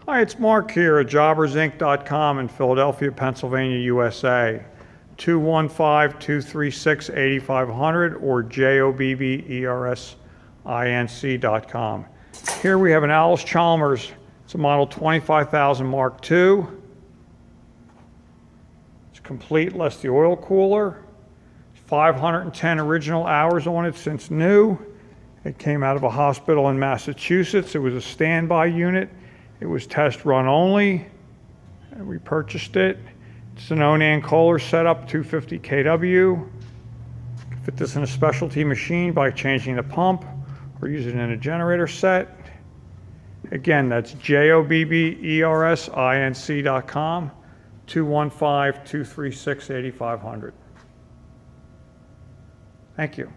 Hi, it's Mark here at jobbersinc.com in Philadelphia, Pennsylvania, USA. 215-236-8500 or jobbersinc.com. Here we have an Allis Chalmers. It's a model 25,000 Mark II. It's complete, less the oil cooler. 510 original hours on it since new. It came out of a hospital in Massachusetts. It was a standby unit. It was test run only. And we purchased it. It's an Onan Kohler setup, 250 kW. You can fit this in a specialty machine by changing the pump or use it in a generator set. Again, that's jobbersinc.com, 215-236-8500. Thank you.